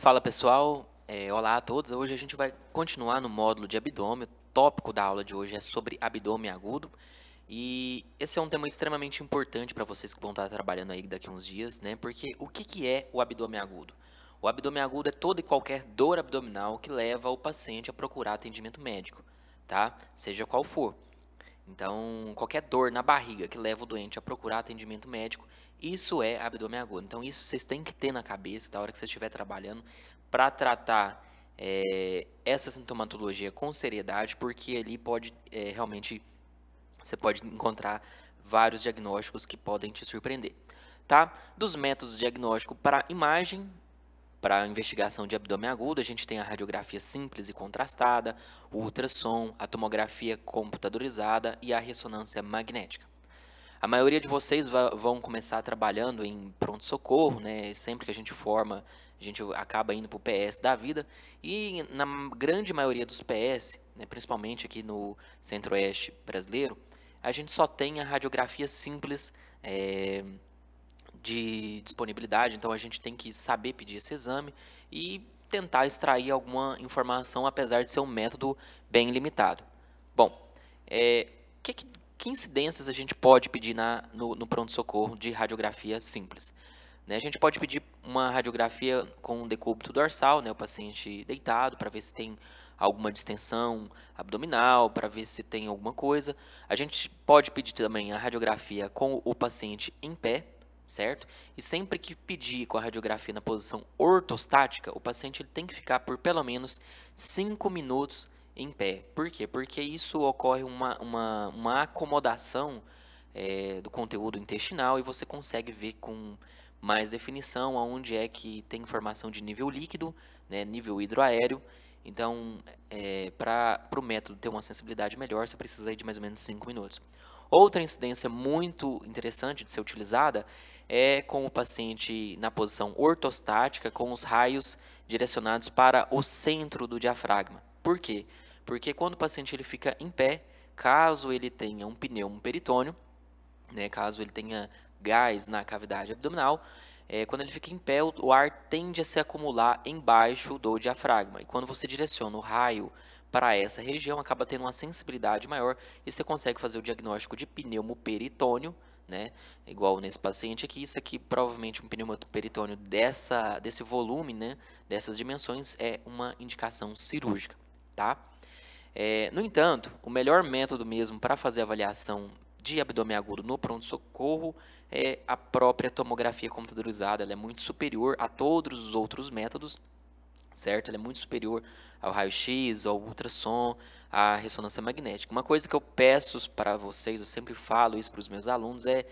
Fala pessoal, olá a todos. Hoje a gente vai continuar no módulo de abdômen. O tópico da aula de hoje é sobre abdômen agudo e esse é um tema extremamente importante para vocês que vão estar trabalhando aí daqui a uns dias, né? Porque o que que é o abdômen agudo? O abdômen agudo é toda e qualquer dor abdominal que leva o paciente a procurar atendimento médico, tá? Seja qual for. Então, qualquer dor na barriga que leva o doente a procurar atendimento médico, isso é abdômen agudo. Então, isso vocês têm que ter na cabeça da hora que você estiver trabalhando para tratar essa sintomatologia com seriedade, porque ali pode realmente você pode encontrar vários diagnósticos que podem te surpreender, tá? Dos métodos diagnósticos para imagem, para a investigação de abdômen agudo, a gente tem a radiografia simples e contrastada, o ultrassom, a tomografia computadorizada e a ressonância magnética. A maioria de vocês vão começar trabalhando em pronto-socorro, né? Sempre que a gente forma, a gente acaba indo para o PS da vida. E na grande maioria dos PS, né, principalmente aqui no centro-oeste brasileiro, a gente só tem a radiografia simples de disponibilidade, então a gente tem que saber pedir esse exame e tentar extrair alguma informação, apesar de ser um método bem limitado. Bom, é, que incidências a gente pode pedir no pronto-socorro de radiografia simples? Né, a gente pode pedir uma radiografia com decúbito dorsal, né, o paciente deitado, para ver se tem alguma distensão abdominal, para ver se tem alguma coisa. A gente pode pedir também a radiografia com o paciente em pé, certo? E sempre que pedir com a radiografia na posição ortostática, o paciente ele tem que ficar por pelo menos 5 minutos em pé. Por quê? Porque isso ocorre uma acomodação do conteúdo intestinal e você consegue ver com mais definição aonde é que tem informação de nível líquido, né, nível hidroaéreo. Então, para o método ter uma sensibilidade melhor, você precisa de mais ou menos 5 minutos. Outra incidência muito interessante de ser utilizada é com o paciente na posição ortostática, com os raios direcionados para o centro do diafragma. Por quê? Porque quando o paciente ele fica em pé, caso ele tenha um pneumo peritônio, né, caso ele tenha gás na cavidade abdominal, quando ele fica em pé, o ar tende a se acumular embaixo do diafragma. E quando você direciona o raio para essa região, acaba tendo uma sensibilidade maior e você consegue fazer o diagnóstico de pneumoperitônio, né? Igual nesse paciente aqui, isso aqui provavelmente um pneumoperitônio desse volume, né? Dessas dimensões é uma indicação cirúrgica, tá? No entanto, o melhor método mesmo para fazer avaliação de abdômen agudo no pronto-socorro é a própria tomografia computadorizada. Ela é muito superior a todos os outros métodos, certo? Ela é muito superior ao raio-x, ao ultrassom, à ressonância magnética. Uma coisa que eu peço para vocês, eu sempre falo isso para os meus alunos, é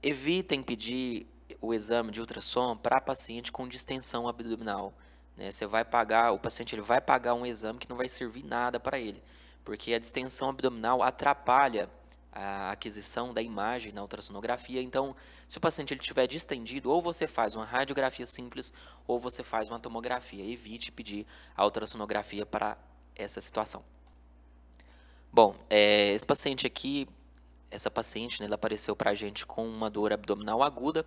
evitem pedir o exame de ultrassom para paciente com distensão abdominal, né? Você vai pagar, o paciente ele vai pagar um exame que não vai servir nada para ele, porque a distensão abdominal atrapalha a aquisição da imagem na ultrassonografia. Então, se o paciente ele tiver distendido, ou você faz uma radiografia simples, ou você faz uma tomografia. Evite pedir a ultrassonografia para essa situação. Bom, esse paciente aqui, essa paciente, né, ela apareceu para a gente com uma dor abdominal aguda.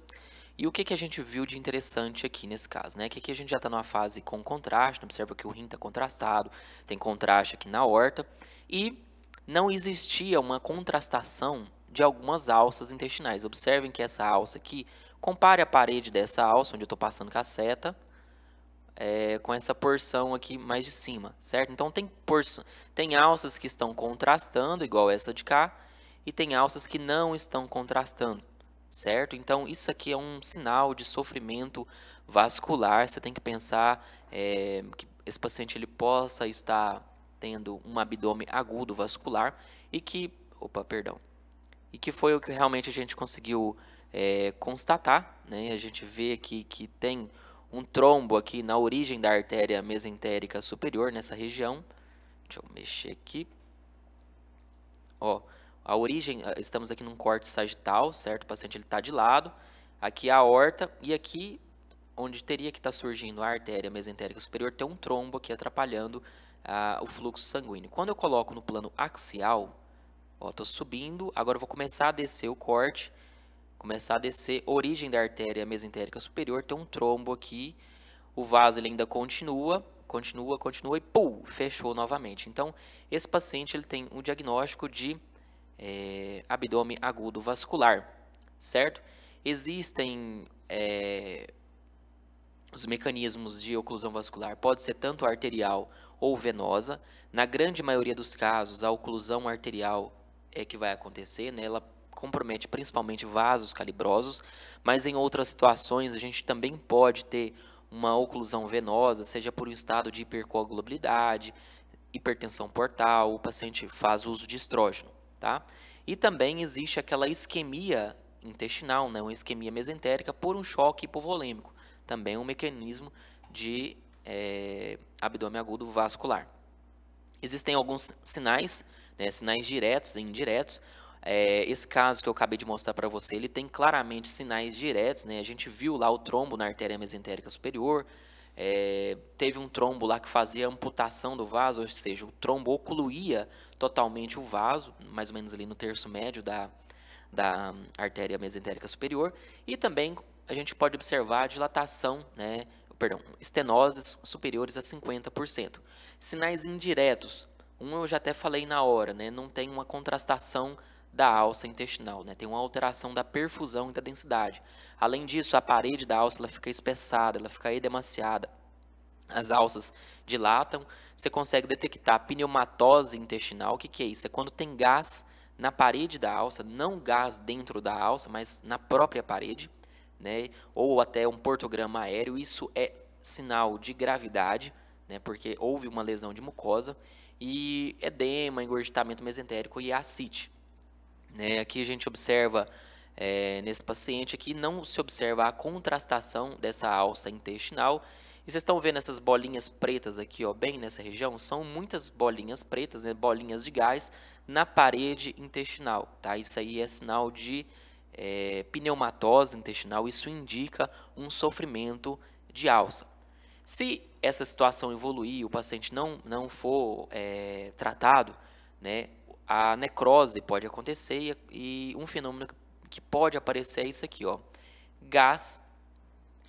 E o que, que a gente viu de interessante aqui nesse caso, né? Que aqui a gente já está numa fase com contraste, observa que o rim está contrastado, tem contraste aqui na aorta, e não existia uma contrastação de algumas alças intestinais. Observem que essa alça aqui, compare a parede dessa alça, onde eu estou passando com a seta, com essa porção aqui mais de cima, certo? Então tem alças que estão contrastando, igual essa de cá, e tem alças que não estão contrastando, certo? Então isso aqui é um sinal de sofrimento vascular. Você tem que pensar que esse paciente ele possa estar tendo um abdômen agudo vascular e que, opa, perdão, e que foi o que realmente a gente conseguiu constatar, né? A gente vê aqui que tem um trombo aqui na origem da artéria mesentérica superior, nessa região. Deixa eu mexer aqui. Ó, a origem, estamos aqui num corte sagital, certo? O paciente está de lado. Aqui a aorta e aqui, onde teria que estar surgindo a artéria mesentérica superior, tem um trombo aqui atrapalhando o fluxo sanguíneo. Quando eu coloco no plano axial, ó, estou subindo, agora eu vou começar a descer o corte, começar a descer, origem da artéria mesentérica superior, tem um trombo aqui, o vaso ele ainda continua e pum, fechou novamente. Então, esse paciente ele tem um diagnóstico de abdômen agudo vascular, certo? Existem os mecanismos de oclusão vascular, pode ser tanto arterial ou venosa. Na grande maioria dos casos, a oclusão arterial é que vai acontecer, né? Ela compromete principalmente vasos calibrosos, mas em outras situações a gente também pode ter uma oclusão venosa, seja por um estado de hipercoagulabilidade, hipertensão portal, o paciente faz uso de estrógeno, tá? E também existe aquela isquemia intestinal, né? Uma isquemia mesentérica por um choque hipovolêmico, também um mecanismo de abdômen agudo vascular. Existem alguns sinais, né, sinais diretos e indiretos. Esse caso que eu acabei de mostrar para você, ele tem claramente sinais diretos, né? A gente viu lá o trombo na artéria mesentérica superior, teve um trombo lá que fazia amputação do vaso, ou seja, o trombo ocluía totalmente o vaso, mais ou menos ali no terço médio da artéria mesentérica superior, e também a gente pode observar a dilatação, né, estenoses superiores a 50%. Sinais indiretos, eu já até falei na hora, né, não tem uma contrastação da alça intestinal, né, tem uma alteração da perfusão e da densidade. Além disso, a parede da alça ela fica espessada, ela fica edemaciada, as alças dilatam, você consegue detectar pneumatose intestinal. O que que é isso? É quando tem gás na parede da alça, não gás dentro da alça, mas na própria parede, né? Ou até um portograma aéreo. Isso é sinal de gravidade, né? Porque houve uma lesão de mucosa, e edema, engurgitamento mesentérico e ascite, né? Aqui a gente observa, nesse paciente aqui, não se observa a contrastação dessa alça intestinal. E vocês estão vendo essas bolinhas pretas aqui, ó, bem nessa região? São muitas bolinhas pretas, né, bolinhas de gás na parede intestinal, tá? Isso aí é sinal de pneumatose intestinal, isso indica um sofrimento de alça. Se essa situação evoluir, o paciente não for tratado, né, a necrose pode acontecer, e um fenômeno que pode aparecer é isso aqui, ó, gás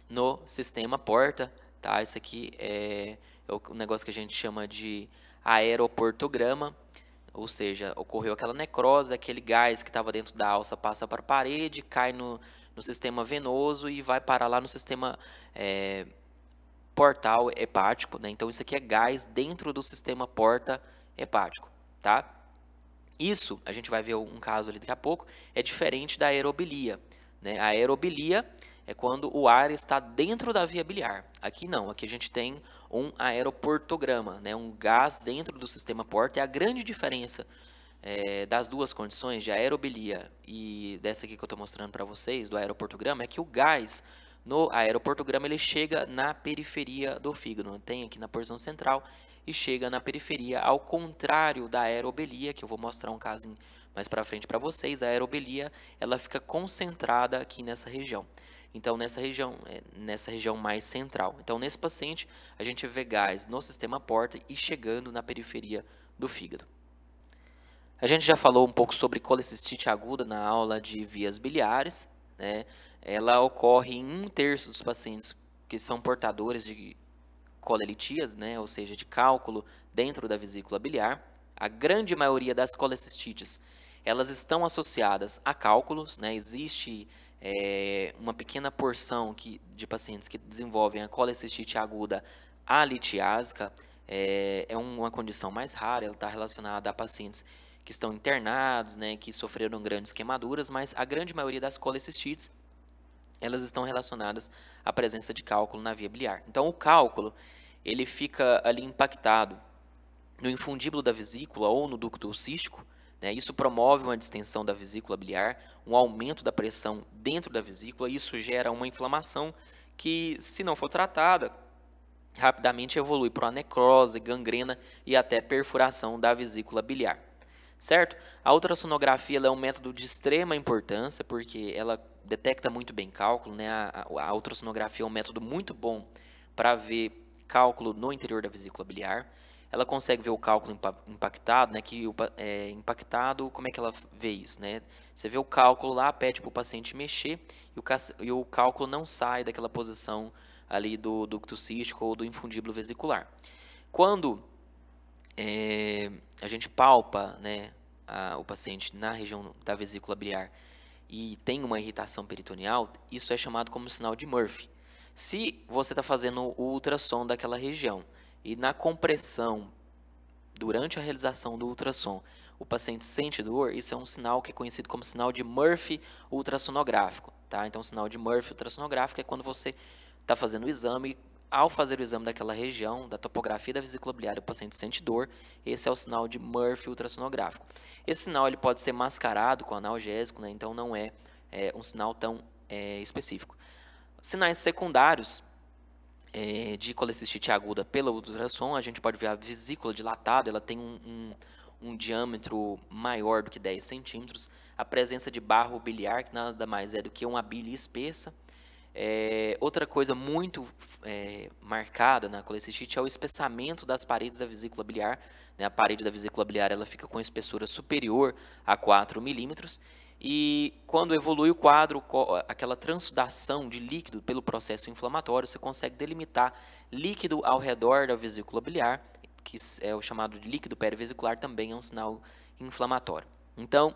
no sistema porta, tá? Isso aqui é o negócio que a gente chama de aeroportograma, ou seja, ocorreu aquela necrose, aquele gás que estava dentro da alça passa para a parede, cai no sistema venoso e vai parar lá no sistema portal hepático, né? Então isso aqui é gás dentro do sistema porta hepático, tá? Isso, a gente vai ver um caso ali daqui a pouco, é diferente da aerobilia, né? A aerobilia é quando o ar está dentro da via biliar. Aqui não, aqui a gente tem um aeroportograma, né? Um gás dentro do sistema porta. E a grande diferença das duas condições, de aerobilia e dessa aqui que eu estou mostrando para vocês, do aeroportograma, é que o gás no aeroportograma ele chega na periferia do fígado, não tem aqui na porção central, e chega na periferia, ao contrário da aerobelia, que eu vou mostrar um caso mais para frente para vocês. A aerobelia ela fica concentrada aqui nessa região. Então, nessa região mais central. Então, nesse paciente, a gente vê gás no sistema porta e chegando na periferia do fígado. A gente já falou um pouco sobre colecistite aguda na aula de vias biliares, né? Ela ocorre em 1/3 dos pacientes que são portadores de colelitias, né? Ou seja, de cálculo dentro da vesícula biliar. A grande maioria das colecistites, elas estão associadas a cálculos, né? Existe uma pequena porção de pacientes que desenvolvem a colecistite aguda alitiásica. É uma condição mais rara, ela está relacionada a pacientes que estão internados, né, que sofreram grandes queimaduras, mas a grande maioria das colecistites, elas estão relacionadas à presença de cálculo na via biliar. Então, o cálculo, ele fica ali impactado no infundíbulo da vesícula ou no ducto cístico, né? Isso promove uma distensão da vesícula biliar, um aumento da pressão dentro da vesícula, e isso gera uma inflamação que, se não for tratada, rapidamente evolui para uma necrose, gangrena e até perfuração da vesícula biliar. Certo? A ultrassonografia ela é um método de extrema importância, porque ela detecta muito bem cálculo, né? A ultrassonografia é um método muito bom para ver cálculo no interior da vesícula biliar. Ela consegue ver o cálculo impactado, né? Impactado, como é que ela vê isso, né? Você vê o cálculo lá, pede para o paciente mexer, e o cálculo não sai daquela posição ali do ducto cístico ou do infundíbulo vesicular. Quando a gente palpa, né, o paciente na região da vesícula biliar e tem uma irritação peritoneal, isso é chamado como sinal de Murphy. Se você está fazendo o ultrassom daquela região e na compressão, durante a realização do ultrassom, o paciente sente dor, isso é um sinal que é conhecido como sinal de Murphy ultrassonográfico, tá? Então, o sinal de Murphy ultrassonográfico é quando você está fazendo o exame, ao fazer o exame daquela região, da topografia da vesícula biliar, o paciente sente dor, esse é o sinal de Murphy ultrassonográfico. Esse sinal ele pode ser mascarado com analgésico, né? Então não é, um sinal tão específico. Sinais secundários de colecistite aguda pela ultrassom, a gente pode ver a vesícula dilatada, ela tem um diâmetro maior do que 10 centímetros, a presença de barro biliar, que nada mais é do que uma bile espessa. Outra coisa muito marcada na colecistite é o espessamento das paredes da vesícula biliar, né? A parede da vesícula biliar ela fica com espessura superior a 4 milímetros, e quando evolui o quadro, aquela transsudação de líquido pelo processo inflamatório, você consegue delimitar líquido ao redor da vesícula biliar, que é o chamado de líquido perivesicular, também é um sinal inflamatório. Então,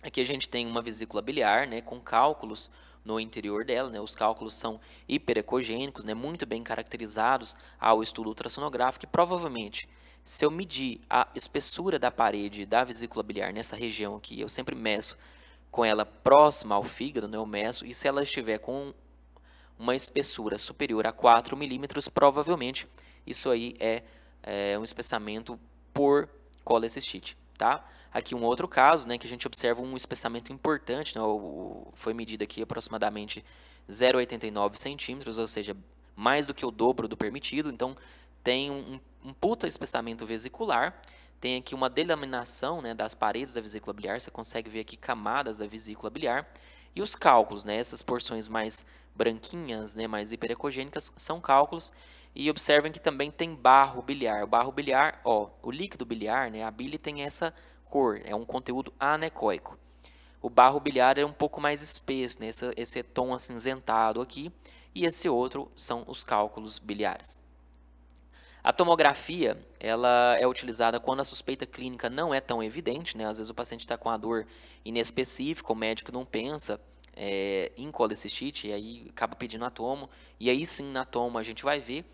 aqui a gente tem uma vesícula biliar, né, com cálculos no interior dela, né, os cálculos são hiperecogênicos, né, muito bem caracterizados ao estudo ultrassonográfico, e provavelmente, se eu medir a espessura da parede da vesícula biliar nessa região aqui, eu sempre meço com ela próxima ao fígado, né, eu meço, e se ela estiver com uma espessura superior a 4 milímetros, provavelmente isso aí é um espessamento por colecistite, tá? Aqui um outro caso, né, que a gente observa um espessamento importante, né, foi medido aqui aproximadamente 0,89 centímetros, ou seja, mais do que o dobro do permitido, então tem um puta espessamento vesicular, tem aqui uma delaminação, né, das paredes da vesícula biliar, você consegue ver aqui camadas da vesícula biliar, e os cálculos, né, essas porções mais branquinhas, né, mais hiperecogênicas, são cálculos. E observem que também tem barro biliar. O barro biliar, ó, o líquido biliar, né, a bile tem essa cor, é um conteúdo anecoico. O barro biliar é um pouco mais espesso, né, esse tom acinzentado aqui, e esse outro são os cálculos biliares. A tomografia, ela é utilizada quando a suspeita clínica não é tão evidente, né? Às vezes o paciente está com a dor inespecífica, o médico não pensa em colecistite, e aí acaba pedindo a tomo, e aí sim na tomo a gente vai ver.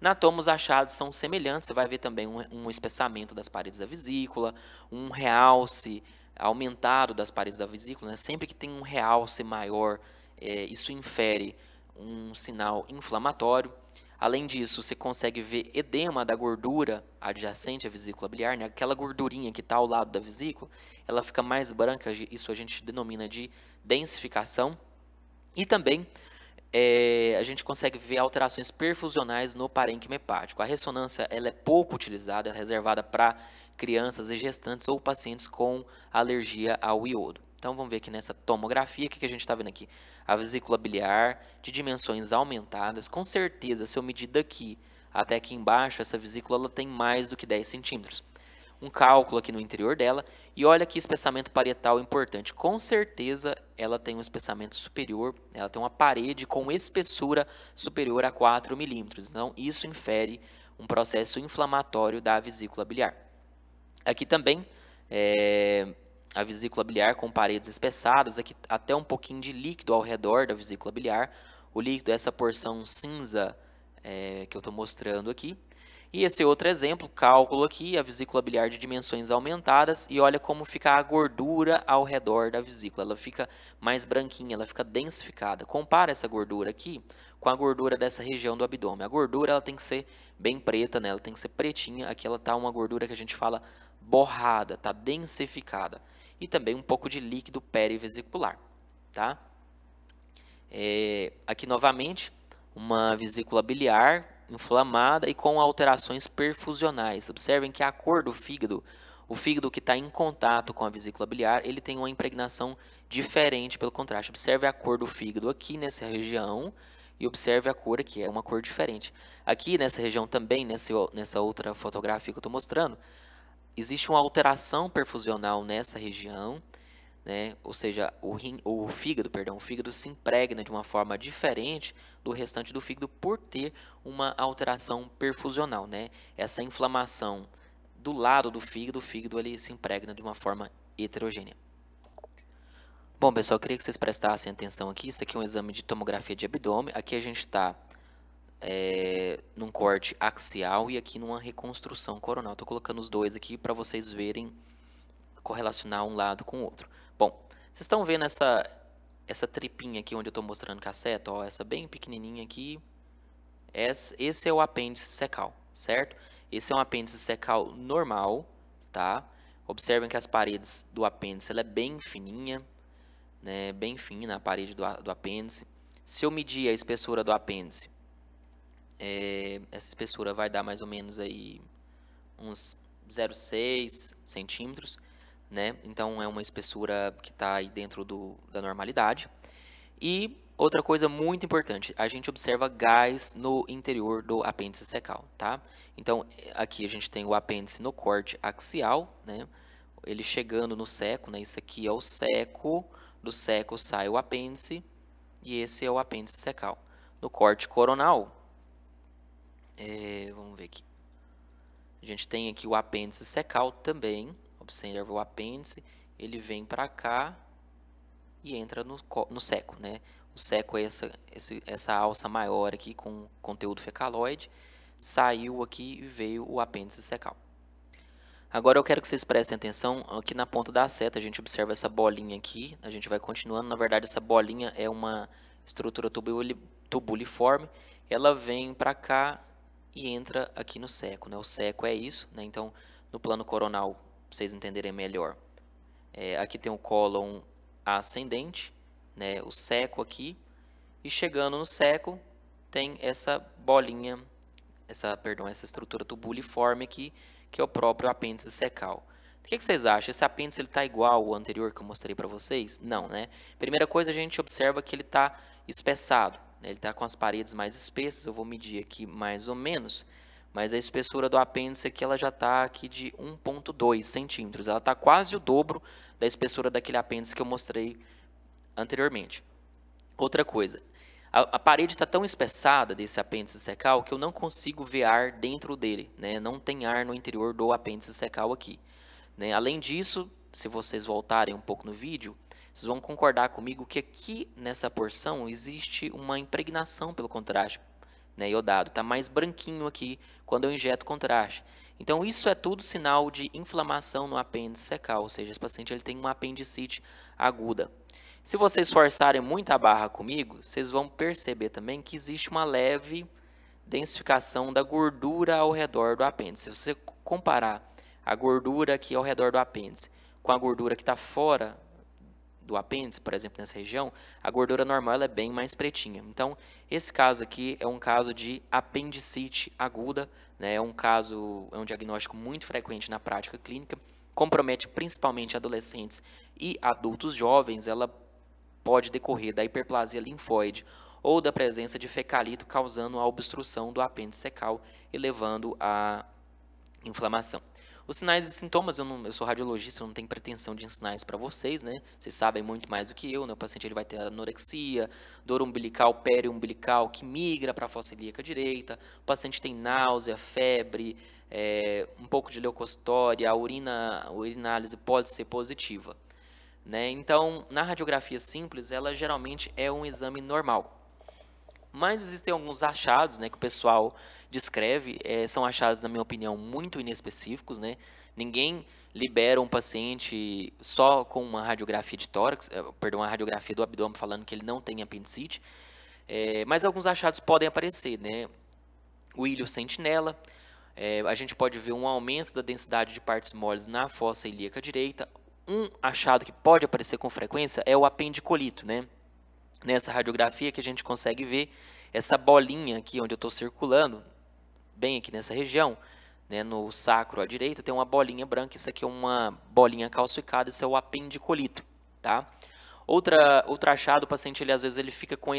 Na tomo os achados são semelhantes, você vai ver também um espessamento das paredes da vesícula, um realce aumentado das paredes da vesícula, né? Sempre que tem um realce maior, isso infere um sinal inflamatório. Além disso, você consegue ver edema da gordura adjacente à vesícula biliar, né? Aquela gordurinha que está ao lado da vesícula, ela fica mais branca, isso a gente denomina de densificação. E também a gente consegue ver alterações perfusionais no parênquima hepático. A ressonância ela é pouco utilizada, é reservada para crianças e gestantes ou pacientes com alergia ao iodo. Então vamos ver aqui nessa tomografia, o que a gente está vendo aqui? A vesícula biliar de dimensões aumentadas. Com certeza, se eu medir daqui até aqui embaixo, essa vesícula ela tem mais do que 10 centímetros. Um cálculo aqui no interior dela, e olha que espessamento parietal importante. Com certeza ela tem um espessamento superior, ela tem uma parede com espessura superior a 4 milímetros. Então isso infere um processo inflamatório da vesícula biliar. Aqui também a vesícula biliar com paredes espessadas, aqui até um pouquinho de líquido ao redor da vesícula biliar. O líquido é essa porção cinza que eu estou mostrando aqui. E esse outro exemplo, cálculo aqui, a vesícula biliar de dimensões aumentadas, e olha como fica a gordura ao redor da vesícula. Ela fica mais branquinha, ela fica densificada. Compara essa gordura aqui com a gordura dessa região do abdômen. A gordura ela tem que ser bem preta, né? Ela tem que ser pretinha. Aqui ela está uma gordura que a gente fala borrada, está densificada. E também um pouco de líquido perivesicular, tá? Aqui novamente, uma vesícula biliar inflamada e com alterações perfusionais. Observem que a cor do fígado, o fígado que está em contato com a vesícula biliar, ele tem uma impregnação diferente pelo contraste. Observe a cor do fígado aqui nessa região e observe a cor aqui, é uma cor diferente. Aqui nessa região também, nessa outra fotografia que eu estou mostrando, existe uma alteração perfusional nessa região. né? Ou seja, o fígado, perdão, o fígado se impregna de uma forma diferente do restante do fígado por ter uma alteração perfusional, né? Essa inflamação do lado do fígado, o fígado ele se impregna de uma forma heterogênea. Bom, pessoal, eu queria que vocês prestassem atenção aqui. Isso aqui é um exame de tomografia de abdômen. Aqui a gente está num corte axial e aqui numa reconstrução coronal. Estou colocando os dois aqui para vocês verem correlacionar um lado com o outro. Bom, vocês estão vendo essa tripinha aqui onde eu estou mostrando com a seta, ó, essa bem pequenininha aqui. Esse é o apêndice secal, certo? Esse é um apêndice secal normal, tá? Observem que as paredes do apêndice ela é bem fininha, né? Bem fina a parede do apêndice. Se eu medir a espessura do apêndice, essa espessura vai dar mais ou menos aí uns 0,6 centímetros, né? Então é uma espessura que está aí dentro da normalidade. E outra coisa muito importante, a gente observa gás no interior do apêndice secal, tá? Então aqui a gente tem o apêndice no corte axial, né? Ele chegando no seco, né? Isso aqui é o seco, do seco sai o apêndice e esse é o apêndice secal. No corte coronal, vamos ver aqui. A gente tem aqui o apêndice secal também. Observa o apêndice, ele vem para cá e entra no seco, né? O seco é essa alça maior aqui com conteúdo fecaloide. Saiu aqui e veio o apêndice secal. Agora eu quero que vocês prestem atenção aqui na ponta da seta. A gente observa essa bolinha aqui. A gente vai continuando. Na verdade, essa bolinha é uma estrutura tubuliforme. Ela vem para cá e entra aqui no seco, né? O seco é isso, né? Então, no plano coronal, pra vocês entenderem melhor, aqui tem o cólon ascendente, né? O seco aqui, e chegando no seco tem essa bolinha, essa estrutura tubuliforme aqui, que é o próprio apêndice secal. O que vocês acham? Esse apêndice ele está igual ao anterior que eu mostrei para vocês? Não, né? Primeira coisa, a gente observa que ele está espessado, né? Ele está com as paredes mais espessas. Eu vou medir aqui mais ou menos, mas a espessura do apêndice aqui ela já está aqui de 1,2 centímetros. Ela está quase o dobro da espessura daquele apêndice que eu mostrei anteriormente. Outra coisa, a parede está tão espessada desse apêndice secal que eu não consigo ver ar dentro dele, né? Não tem ar no interior do apêndice secal aqui, né? Além disso, se vocês voltarem um pouco no vídeo, vocês vão concordar comigo que aqui nessa porção existe uma impregnação pelo contraste, né, iodado. Está mais branquinho aqui quando eu injeto contraste. Então isso é tudo sinal de inflamação no apêndice secal, ou seja, esse paciente ele tem uma apendicite aguda. Se vocês forçarem muito a barra comigo, vocês vão perceber também que existe uma leve densificação da gordura ao redor do apêndice. Se você comparar a gordura aqui ao redor do apêndice com a gordura que está fora do apêndice, por exemplo, nessa região, a gordura normal ela é bem mais pretinha. Então, esse caso aqui é um caso de apendicite aguda, né? É um diagnóstico muito frequente na prática clínica, compromete principalmente adolescentes e adultos jovens. Ela pode decorrer da hiperplasia linfóide ou da presença de fecalito causando a obstrução do apêndice secal e levando à inflamação. Os sinais e sintomas, eu sou radiologista, eu não tenho pretensão de ensinar isso para vocês, né? Vocês sabem muito mais do que eu, né? O paciente ele vai ter anorexia, dor umbilical, periumbilical, que migra para a fossa ilíaca direita. O paciente tem náusea, febre, um pouco de leucostória, a urinálise pode ser positiva, né? Então, na radiografia simples, ela geralmente é um exame normal. Mas existem alguns achados, né, que o pessoal descreve, são achados, na minha opinião, muito inespecíficos, né? Ninguém libera um paciente só com uma radiografia de tórax, uma radiografia do abdômen falando que ele não tem apendicite, mas alguns achados podem aparecer, né? O ilho sentinela, a gente pode ver um aumento da densidade de partes moles na fossa ilíaca direita. Um achado que pode aparecer com frequência é o apendicolito, né? Nessa radiografia que a gente consegue ver essa bolinha aqui onde eu estou circulando, bem aqui nessa região, né, no sacro à direita, tem uma bolinha branca. Isso aqui é uma bolinha calcificada, isso é o apendicolito, tá? Outro achado, o paciente ele, às vezes ele fica com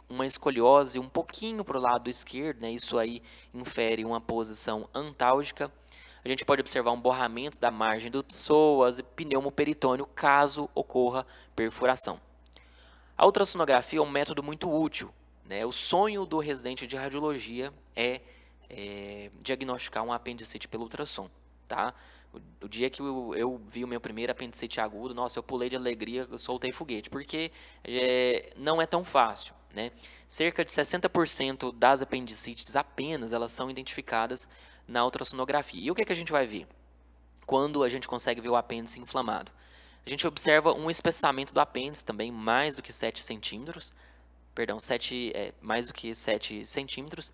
uma escoliose um pouquinho para o lado esquerdo, né? Isso aí infere uma posição antálgica. A A gente pode observar um borramento da margem do psoas e pneumoperitônio caso ocorra perfuração. A ultrassonografia é um método muito útil, né? O sonho do residente de radiologia é diagnosticar um apendicite pelo ultrassom, tá? O dia que eu vi o meu primeiro apendicite agudo, nossa, eu pulei de alegria, eu soltei foguete, porque não é tão fácil, né? Cerca de 60% das apendicites apenas, elas são identificadas na ultrassonografia. E o que é que a gente vai ver quando a gente consegue ver o apêndice inflamado? A gente observa um espessamento do apêndice também, mais do que 7 centímetros, perdão, mais do que 7 centímetros,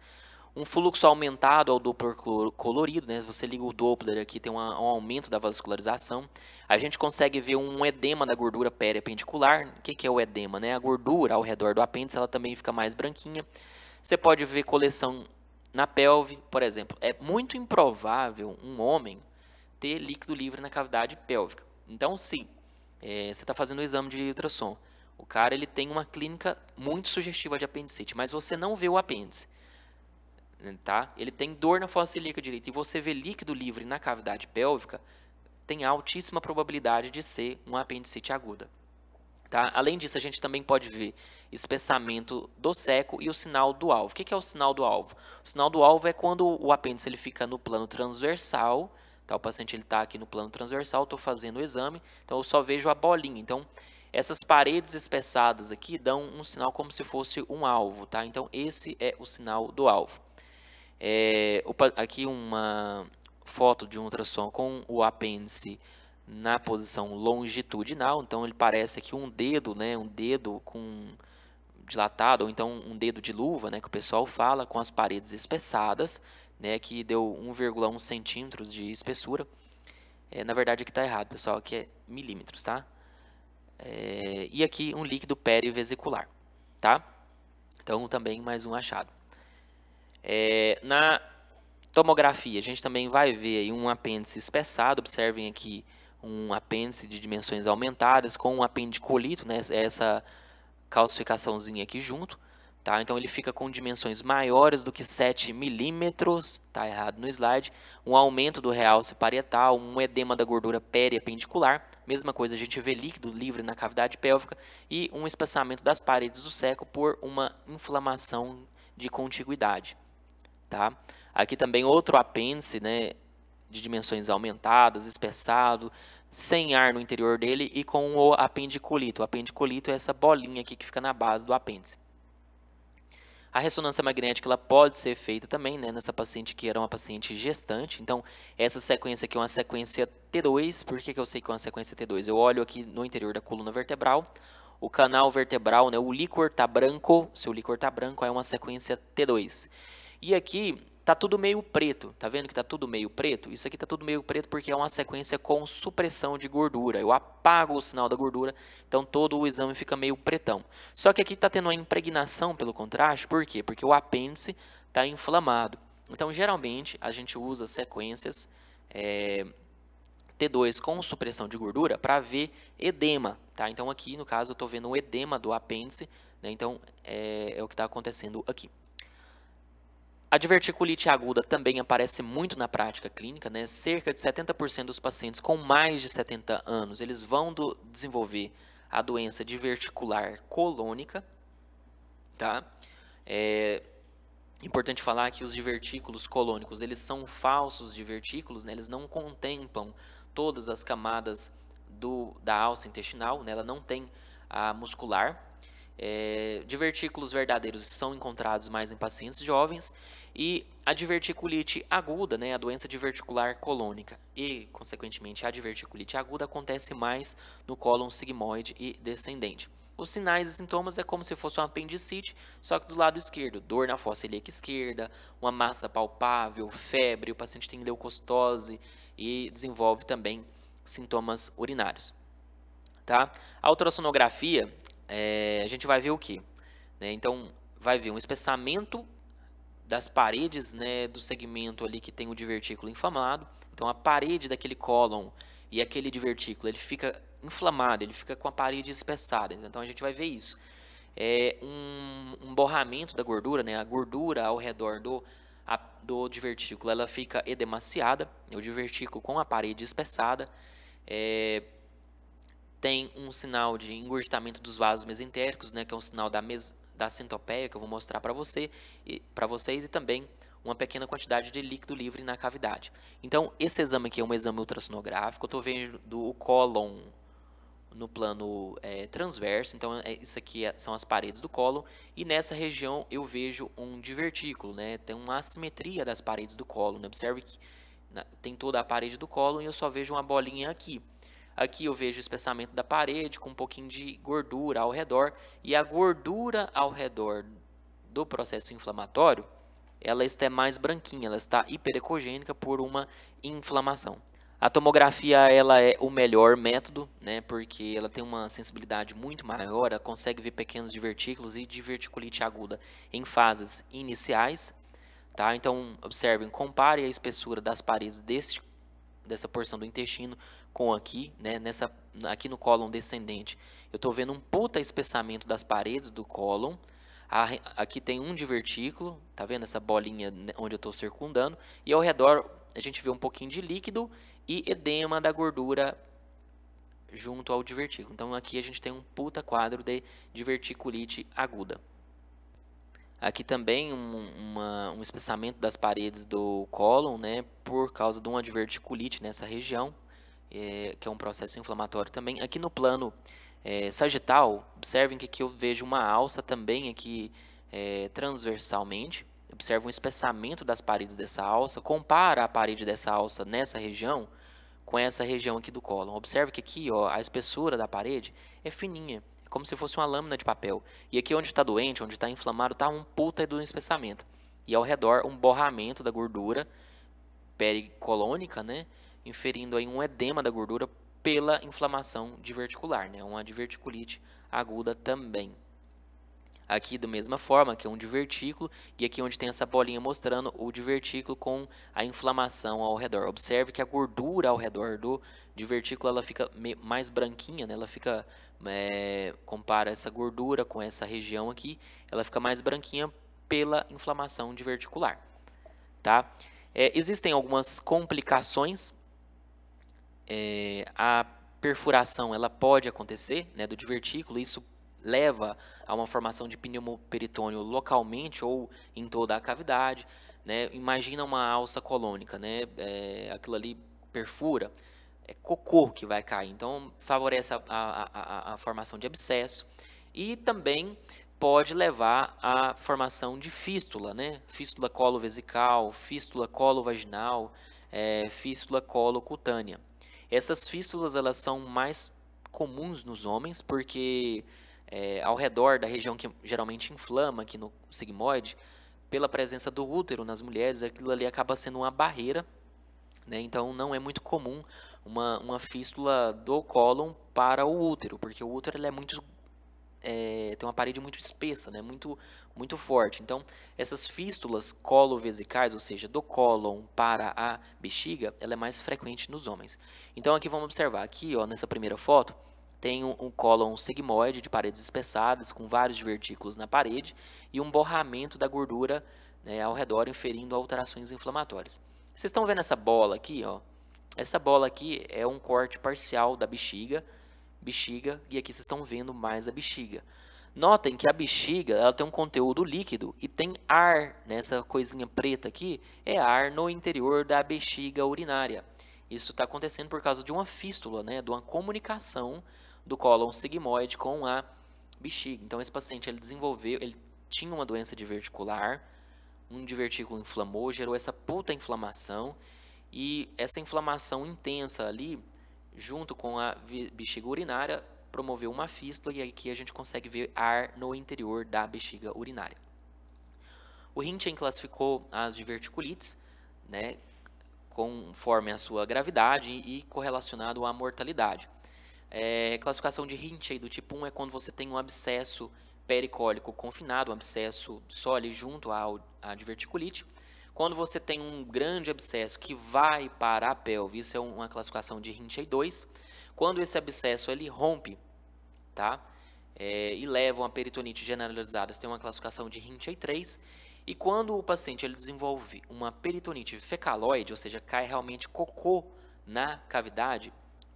um fluxo aumentado ao Doppler colorido, né? Você liga o Doppler aqui, tem um aumento da vascularização. A gente consegue ver um edema da gordura periapendicular. O que é o edema, né? A gordura ao redor do apêndice, ela também fica mais branquinha. Você pode ver coleção na pelve, por exemplo. É muito improvável um homem ter líquido livre na cavidade pélvica. Então, se você está fazendo o exame de ultrassom, o cara ele tem uma clínica muito sugestiva de apendicite, mas você não vê o apêndice. Tá? Ele tem dor na fossa ilíaca direita e você vê líquido livre na cavidade pélvica, tem altíssima probabilidade de ser uma apendicite aguda. Tá? Além disso, a gente também pode ver espessamento do seco e o sinal do alvo. O que é o sinal do alvo? O sinal do alvo é quando o apêndice ele fica no plano transversal. Tá? O paciente está aqui no plano transversal, estou fazendo o exame, então eu só vejo a bolinha. Então, essas paredes espessadas aqui dão um sinal como se fosse um alvo. Tá? Então, esse é o sinal do alvo. Aqui uma foto de um ultrassom com o apêndice na posição longitudinal, então ele parece aqui um dedo, né, um dedo com dilatado, ou então um dedo de luva, né, que o pessoal fala, com as paredes espessadas, né, que deu 1,1 centímetros de espessura. Na verdade aqui está errado, pessoal, aqui é milímetros, tá? E aqui um líquido perivesicular, tá? Então também mais um achado. Na tomografia, a gente também vai ver aí um apêndice espessado. Observem aqui um apêndice de dimensões aumentadas com um apendicolito, né? Essa calcificaçãozinha aqui junto. Tá? Então ele fica com dimensões maiores do que 7 milímetros, tá errado no slide, um aumento do realce parietal, um edema da gordura periapendicular, mesma coisa, a gente vê líquido livre na cavidade pélvica e um espessamento das paredes do seco por uma inflamação de contiguidade. Tá? Aqui também outro apêndice, né, de dimensões aumentadas, espessado, sem ar no interior dele e com o apendicolito. O apendicolito é essa bolinha aqui que fica na base do apêndice. A ressonância magnética ela pode ser feita também, né, nessa paciente que era uma paciente gestante. Então, essa sequência aqui é uma sequência T2. Por que eu sei que é uma sequência T2? Eu olho aqui no interior da coluna vertebral, o canal vertebral, né, o líquor está branco, se o líquor está branco, é uma sequência T2. E aqui tá tudo meio preto, tá vendo que tá tudo meio preto? Isso aqui tá tudo meio preto porque é uma sequência com supressão de gordura. Eu apago o sinal da gordura, então todo o exame fica meio pretão. Só que aqui tá tendo uma impregnação pelo contraste, por quê? Porque o apêndice tá inflamado. Então, geralmente, a gente usa sequências T2 com supressão de gordura para ver edema, tá? Então, aqui, no caso, eu estou vendo o edema do apêndice, né? Então, é o que está acontecendo aqui. A diverticulite aguda também aparece muito na prática clínica, né? Cerca de 70% dos pacientes com mais de 70 anos, eles vão desenvolver a doença diverticular colônica, tá? É importante falar que os divertículos colônicos, eles são falsos divertículos, né? Eles não contemplam todas as camadas da alça intestinal, né? Ela não tem a muscular. Divertículos verdadeiros são encontrados mais em pacientes jovens e a diverticulite aguda, né, a doença diverticular colônica e, consequentemente, a diverticulite aguda acontece mais no cólon sigmoide e descendente. Os sinais e sintomas é como se fosse uma apendicite, só que do lado esquerdo, dor na fossa ilíaca esquerda, uma massa palpável, febre, o paciente tem leucocitose e desenvolve também sintomas urinários. Tá? A ultrassonografia, a gente vai ver o que? Então, vai ver um espessamento das paredes, né, do segmento ali que tem o divertículo inflamado. Então, a parede daquele cólon e aquele divertículo, ele fica inflamado, ele fica com a parede espessada. Então, a gente vai ver isso. Um borramento da gordura, né, a gordura ao redor do divertículo ela fica edemaciada, o divertículo com a parede espessada, tem um sinal de engurgitamento dos vasos mesentéricos, né, que é um sinal da centopeia, que eu vou mostrar para vocês, e também uma pequena quantidade de líquido livre na cavidade. Então, esse exame aqui é um exame ultrassonográfico, eu estou vendo o cólon no plano transverso, então isso aqui são as paredes do cólon, e nessa região eu vejo um divertículo, né, tem uma assimetria das paredes do cólon, né? Observe que tem toda a parede do cólon e eu só vejo uma bolinha aqui. Aqui eu vejo o espessamento da parede com um pouquinho de gordura ao redor, e a gordura ao redor do processo inflamatório, ela está mais branquinha, ela está hiperecogênica por uma inflamação. A tomografia ela é o melhor método, né, porque ela tem uma sensibilidade muito maior, ela consegue ver pequenos divertículos e diverticulite aguda em fases iniciais. Tá? Então, observem, compare a espessura das paredes dessa porção do intestino com aqui, né, aqui no cólon descendente. Eu estou vendo um puta espessamento das paredes do cólon. Aqui tem um divertículo, tá vendo essa bolinha onde eu estou circundando? E ao redor a gente vê um pouquinho de líquido e edema da gordura junto ao divertículo. Então aqui a gente tem um puta quadro de diverticulite aguda. Aqui também um espessamento das paredes do cólon, né, por causa de uma diverticulite nessa região, que é um processo inflamatório também. Aqui no plano sagital, observem que aqui eu vejo uma alça também aqui transversalmente. Observe um espessamento das paredes dessa alça. Compara a parede dessa alça nessa região com essa região aqui do cólon. Observe que aqui, ó, a espessura da parede é fininha, é como se fosse uma lâmina de papel. E aqui onde está doente, onde está inflamado, está um puta do espessamento. E ao redor um borramento da gordura pericolônica, né, inferindo aí um edema da gordura pela inflamação diverticular, né, uma diverticulite aguda também. Aqui da mesma forma, que é um divertículo, e aqui onde tem essa bolinha mostrando o divertículo com a inflamação ao redor. Observe que a gordura ao redor do divertículo ela fica mais branquinha, né? Ela fica, compara essa gordura com essa região aqui, ela fica mais branquinha pela inflamação diverticular, tá? Existem algumas complicações. A perfuração ela pode acontecer, né, do divertículo, isso leva a uma formação de pneumoperitônio localmente ou em toda a cavidade, né? Imagina uma alça colônica, né? Aquilo ali perfura, é cocô que vai cair, então favorece a formação de abscesso e também pode levar à formação de fístula, né? Fístula colovesical, fístula colovaginal, fístula colocutânea. Essas fístulas elas são mais comuns nos homens porque ao redor da região que geralmente inflama aqui no sigmoide, pela presença do útero nas mulheres, aquilo ali acaba sendo uma barreira, né? Então não é muito comum uma fístula do cólon para o útero, porque o útero ele é muito tem uma parede muito espessa, né? Muito forte. Então, essas fístulas colovesicais, ou seja, do cólon para a bexiga, ela é mais frequente nos homens. Então, aqui vamos observar, aqui, ó, nessa primeira foto, tem um cólon sigmoide de paredes espessadas, com vários divertículos na parede, e um borramento da gordura, né, ao redor, inferindo alterações inflamatórias. Vocês estão vendo essa bola aqui, ó? Essa bola aqui é um corte parcial da bexiga, e aqui vocês estão vendo mais a bexiga. Notem que a bexiga ela tem um conteúdo líquido e tem ar, nessa coisinha preta aqui, é ar no interior da bexiga urinária. Isso está acontecendo por causa de uma fístula, né, de uma comunicação do cólon sigmoide com a bexiga. Então esse paciente ele tinha uma doença diverticular, um divertículo inflamou, gerou essa puta inflamação, e essa inflamação intensa ali junto com a bexiga urinária, promoveu uma fístula e aqui a gente consegue ver ar no interior da bexiga urinária. O Röntgen classificou as diverticulites, né, conforme a sua gravidade e correlacionado à mortalidade. Classificação de Röntgen do tipo 1 é quando você tem um abscesso pericólico confinado, um abscesso só ali junto à diverticulite. Quando você tem um grande abscesso que vai para a pelve, isso é uma classificação de Röntgen 2. Quando esse abscesso ele rompe, tá? E leva a uma peritonite generalizada, você tem uma classificação de Röntgen 3. E quando o paciente ele desenvolve uma peritonite fecaloide, ou seja, cai realmente cocô na cavidade,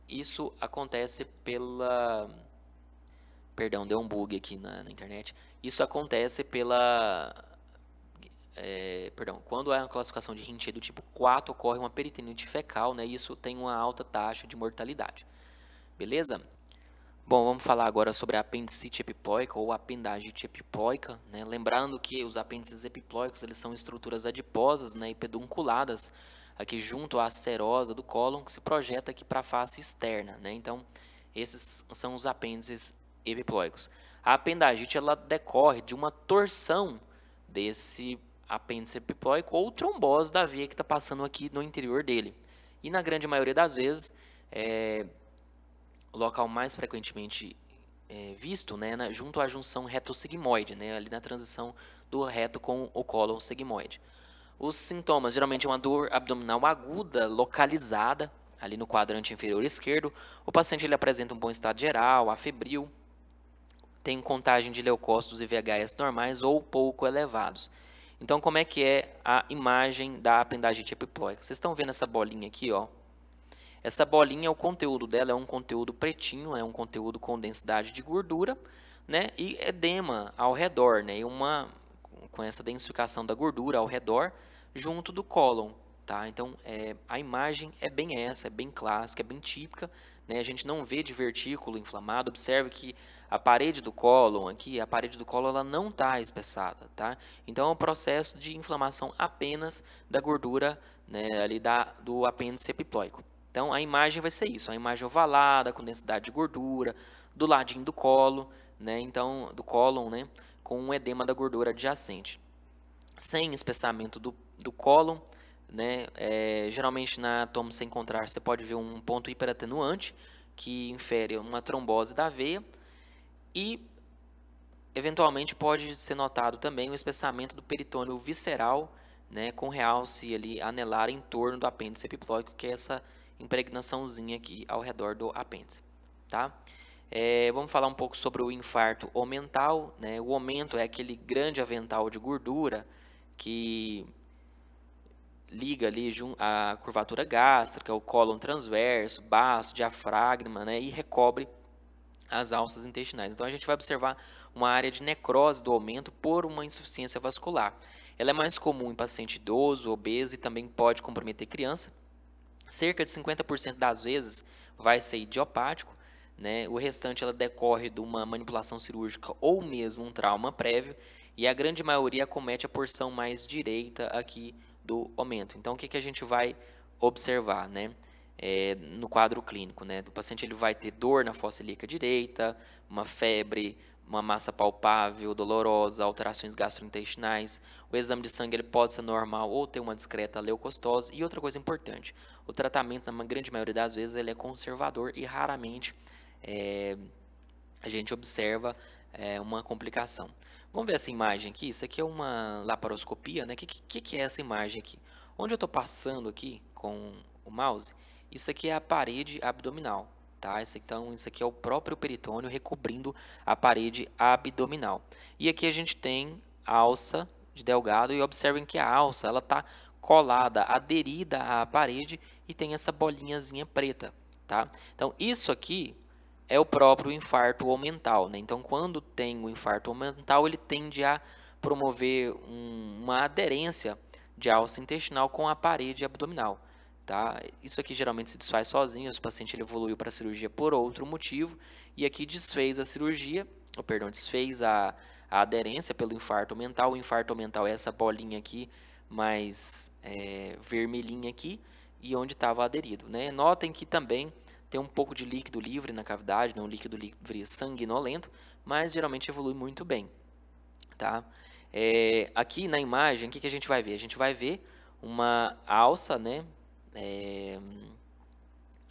isso acontece pela... Perdão, deu um bug aqui na internet. Isso acontece pela... perdão, quando há uma classificação de Rinchier do tipo 4, ocorre uma peritonite fecal, né? E isso tem uma alta taxa de mortalidade. Beleza? Bom, vamos falar agora sobre a apendicite epiploica ou apendagite epiploica, né? Lembrando que os apêndices epiploicos eles são estruturas adiposas, né, e pedunculadas aqui junto à serosa do cólon que se projeta aqui para a face externa, né? Então, esses são os apêndices epiploicos. A apendagite ela decorre de uma torção desse apêndice epiploico ou trombose da veia que está passando aqui no interior dele. E na grande maioria das vezes, o local mais frequentemente visto, né, junto à junção reto-sigmoide, né, ali na transição do reto com o cólon sigmoide. Os sintomas geralmente é uma dor abdominal aguda, localizada, ali no quadrante inferior esquerdo. O paciente ele apresenta um bom estado geral, afebril, tem contagem de leucócitos e VHS normais ou pouco elevados. Então, como é que é a imagem da apendagite epiploica? Vocês estão vendo essa bolinha aqui, ó? Essa bolinha, o conteúdo dela é um conteúdo pretinho, é um conteúdo com densidade de gordura, né? E edema ao redor, né? E com essa densificação da gordura ao redor, junto do cólon, tá? Então, a imagem é bem essa, é bem clássica, é bem típica, né? A gente não vê divertículo inflamado. Observe que a parede do cólon aqui, a parede do cólon, ela não está espessada, tá? Então, é um processo de inflamação apenas da gordura, né? Ali do apêndice epiploico. Então, a imagem vai ser isso, a imagem ovalada, com densidade de gordura, do ladinho do colo, né? Então, do cólon, né? Com um edema da gordura adjacente. Sem espessamento do cólon, né? Geralmente na tomo sem encontrar, você pode ver um ponto hiperatenuante, que infere uma trombose da veia, e eventualmente pode ser notado também o espessamento do peritônio visceral, né? Com realce ali anelar em torno do apêndice epiploico, que é essa impregnaçãozinha aqui ao redor do apêndice, tá? Vamos falar um pouco sobre o infarto omental, né? O omento é aquele grande avental de gordura que liga ali a curvatura gástrica, o cólon transverso, baço, diafragma, né? E recobre as alças intestinais. Então a gente vai observar uma área de necrose do aumento por uma insuficiência vascular. Ela é mais comum em paciente idoso, obeso e também pode comprometer criança. Cerca de 50% das vezes vai ser idiopático, né? O restante ela decorre de uma manipulação cirúrgica ou mesmo um trauma prévio, e a grande maioria acomete a porção mais direita aqui do aumento. Então, o que a gente vai observar, né? No quadro clínico, né? O paciente ele vai ter dor na fossa ilíaca direita, uma febre, uma massa palpável, dolorosa, alterações gastrointestinais. O exame de sangue ele pode ser normal ou ter uma discreta leucocitose. E outra coisa importante, o tratamento, na grande maioria das vezes, ele é conservador e raramente a gente observa uma complicação. Vamos ver essa imagem aqui? Isso aqui é uma laparoscopia, né? O que é essa imagem aqui? Onde eu estou passando aqui com o mouse, isso aqui é a parede abdominal, tá? Então, isso aqui é o próprio peritônio recobrindo a parede abdominal. E aqui a gente tem a alça de Delgado, e observem que a alça ela está colada, aderida à parede, e tem essa bolinhazinha preta, tá? Então, isso aqui é o próprio infarto omental, né? Então, quando tem o infarto omental, ele tende a promover uma aderência de alça intestinal com a parede abdominal, tá? Isso aqui geralmente se desfaz sozinho, se o paciente ele evoluiu para a cirurgia por outro motivo, e aqui desfez a cirurgia, ou perdão, desfez a aderência pelo infarto mental. O infarto mental é essa bolinha aqui, mais vermelhinha aqui, e onde estava aderido, né? Notem que também tem um pouco de líquido livre na cavidade, né? Um líquido livre sanguinolento, mas geralmente evolui muito bem, tá? Aqui na imagem, o que a gente vai ver? A gente vai ver uma alça, né?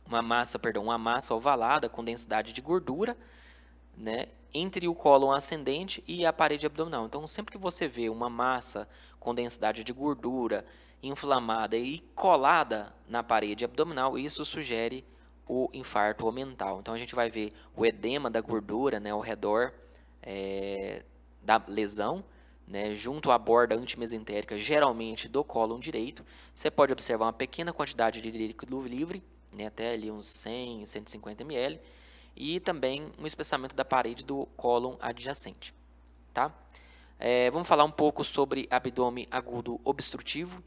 Uma massa ovalada com densidade de gordura, né? Entre o cólon ascendente e a parede abdominal. Então, sempre que você vê uma massa com densidade de gordura inflamada e colada na parede abdominal, isso sugere o infarto omental. Então, a gente vai ver o edema da gordura, né, ao redor da lesão, né, junto à borda antimesentérica, geralmente do cólon direito. Você pode observar uma pequena quantidade de líquido livre, né, até ali uns 100, 150 ml, e também um espessamento da parede do cólon adjacente. Tá? Vamos falar um pouco sobre abdômen agudo obstrutivo.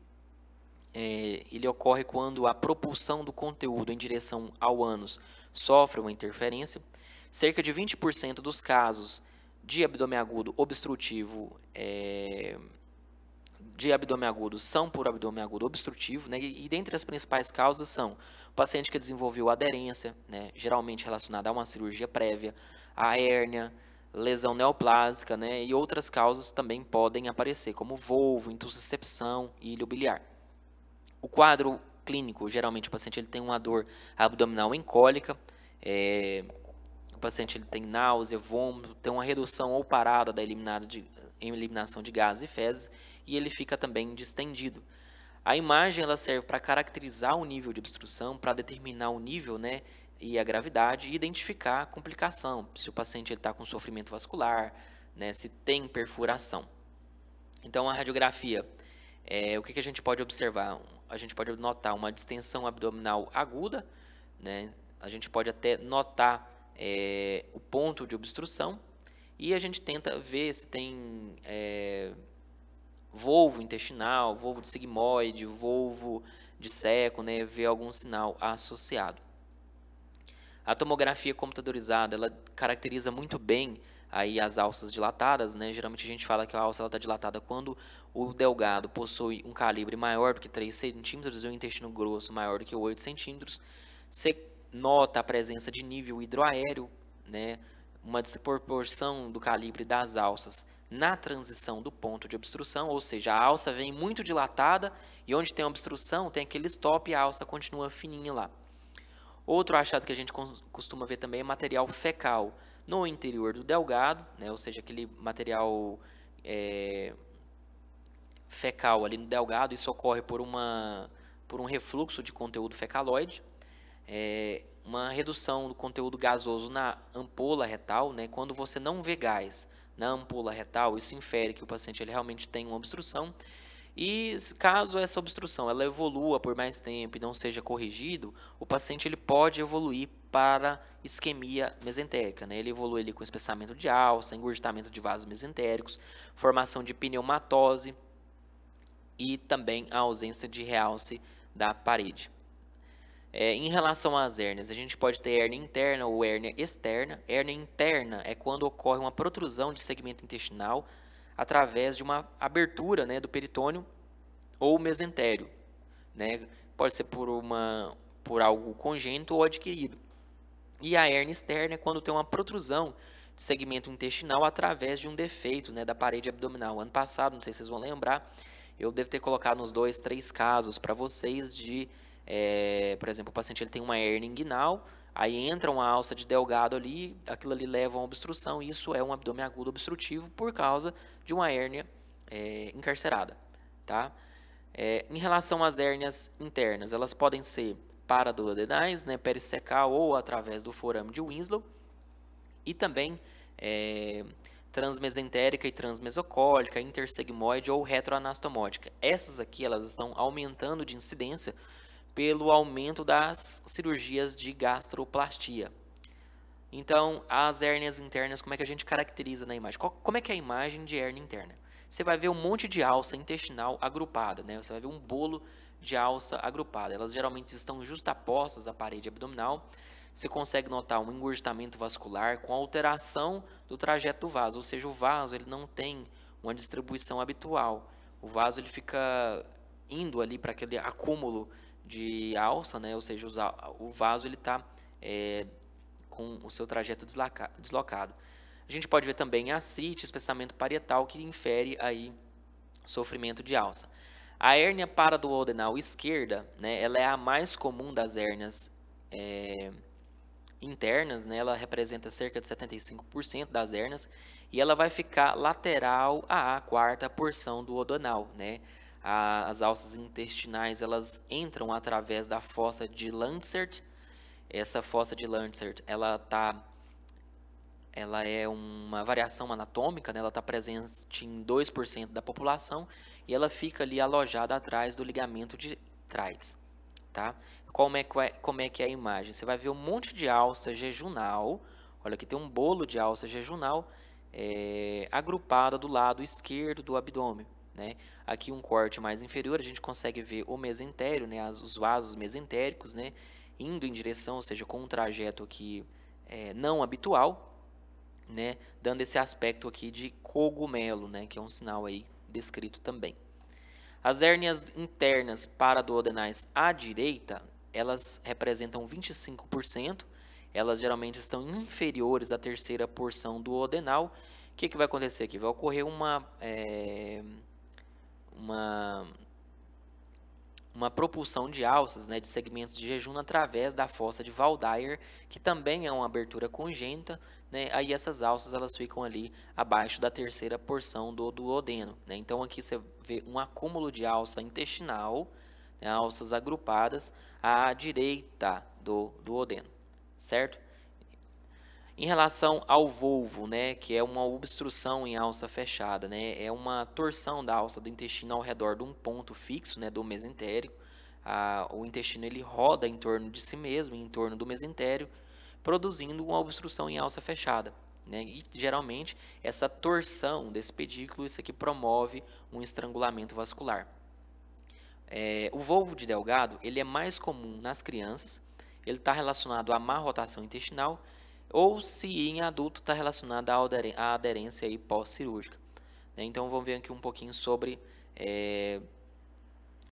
Ele ocorre quando a propulsão do conteúdo em direção ao ânus sofre uma interferência. Cerca de 20% dos casos de abdômen agudo obstrutivo são por abdômen agudo obstrutivo, né? E dentre as principais causas são o paciente que desenvolveu aderência, né? Geralmente relacionada a uma cirurgia prévia, a hérnia, lesão neoplásica, né? E outras causas também podem aparecer, como volvo, intussuscepção e ilho biliar. O quadro clínico, geralmente o paciente ele tem uma dor abdominal em cólica, o paciente ele tem náusea, vômito, tem uma redução ou parada da eliminação de gases e fezes, e ele fica também distendido. A imagem ela serve para caracterizar o nível de obstrução, para determinar o nível, né, e a gravidade, e identificar a complicação, se o paciente está com sofrimento vascular, né, se tem perfuração. Então, a radiografia, o que a gente pode observar? A gente pode notar uma distensão abdominal aguda, né? A gente pode até notar o ponto de obstrução, e a gente tenta ver se tem volvo intestinal, volvo de sigmoide, volvo de seco, né? Ver algum sinal associado. A tomografia computadorizada, ela caracteriza muito bem aí as alças dilatadas, né? Geralmente a gente fala que a alça está dilatada quando o delgado possui um calibre maior do que 3 centímetros e o intestino grosso maior do que 8 centímetros. Você nota a presença de nível hidroaéreo, né? Uma desproporção do calibre das alças na transição do ponto de obstrução, ou seja, a alça vem muito dilatada e onde tem obstrução tem aquele stop e a alça continua fininha lá. Outro achado que a gente costuma ver também é material fecal no interior do delgado, né? Ou seja, aquele material fecal ali no delgado. Isso ocorre por um refluxo de conteúdo fecaloide, uma redução do conteúdo gasoso na ampola retal, né? Quando você não vê gás na ampola retal, isso infere que o paciente ele realmente tem uma obstrução. E caso essa obstrução ela evolua por mais tempo e não seja corrigido, o paciente ele pode evoluir para isquemia mesentérica, né? Ele evolui ali com espessamento de alça, engurgitamento de vasos mesentéricos, formação de pneumatose e também a ausência de realce da parede. Em relação às hérnias, a gente pode ter hérnia interna ou hérnia externa. Hérnia interna é quando ocorre uma protrusão de segmento intestinal através de uma abertura, né, do peritônio ou mesentério, né? Pode ser por algo congênito ou adquirido. E a hérnia externa é quando tem uma protrusão de segmento intestinal através de um defeito, né, da parede abdominal. Ano passado, não sei se vocês vão lembrar, eu devo ter colocado uns 2, 3 casos para vocês de, por exemplo, o paciente ele tem uma hérnia inguinal, aí entra uma alça de delgado ali, aquilo ali leva a uma obstrução, e isso é um abdômen agudo obstrutivo por causa de uma hérnia encarcerada, tá? Em relação às hérnias internas, elas podem ser paraduodenais, né, perissecal ou através do forame de Winslow, e também transmesentérica e transmesocólica, intersigmoide ou retroanastomótica. Essas aqui elas estão aumentando de incidência pelo aumento das cirurgias de gastroplastia. Então, as hérnias internas, como é que a gente caracteriza na imagem? Como é que é a imagem de hérnia interna? Você vai ver um monte de alça intestinal agrupada, né? Você vai ver um bolo de alça agrupada. Elas geralmente estão justapostas à parede abdominal. Você consegue notar um engurgitamento vascular com alteração do trajeto do vaso, ou seja, o vaso ele não tem uma distribuição habitual. O vaso ele fica indo ali para aquele acúmulo de alça, né? Ou seja, o vaso ele está com o seu trajeto deslocado. A gente pode ver também ascite, espessamento parietal, que infere aí sofrimento de alça. A hérnia paraduodenal esquerda, né, ela é a mais comum das hérnias internas, né, ela representa cerca de 75% das hérnias, e ela vai ficar lateral à quarta porção do duodenal, né? As alças intestinais, elas entram através da fossa de Lancert. Essa fossa de Lancert, ela está ela é uma variação anatômica, né? Ela está presente em 2% da população e ela fica ali alojada atrás do ligamento de trás, tá? Como é que é a imagem? Você vai ver um monte de alça jejunal, olha aqui tem um bolo de alça jejunal agrupada do lado esquerdo do abdômen, né? Aqui um corte mais inferior, a gente consegue ver o mesentério, né? Os vasos mesentéricos, né? Indo em direção, ou seja, com um trajeto aqui não habitual, né, dando esse aspecto aqui de cogumelo, né, que é um sinal aí descrito também. As hérnias internas paraduodenais à direita, elas representam 25%, elas geralmente estão inferiores à terceira porção do duodenal. O que vai acontecer aqui? Vai ocorrer uma uma propulsão de alças, né, de segmentos de jejum através da fossa de Waldeyer, que também é uma abertura congênita, né, aí essas alças elas ficam ali abaixo da terceira porção do duodeno, né, então aqui você vê um acúmulo de alça intestinal, né, alças agrupadas à direita do duodeno, certo? Em relação ao volvo, né, que é uma obstrução em alça fechada, né, é uma torção da alça do intestino ao redor de um ponto fixo, né, do mesentérico. O intestino ele roda em torno de si mesmo, em torno do mesentério, produzindo uma obstrução em alça fechada, né, e geralmente essa torção desse pedículo, isso aqui promove um estrangulamento vascular. O volvo de Delgado ele é mais comum nas crianças, ele está relacionado à má rotação intestinal, ou se em adulto está relacionado à aderência pós-cirúrgica, né? Então vamos ver aqui um pouquinho sobre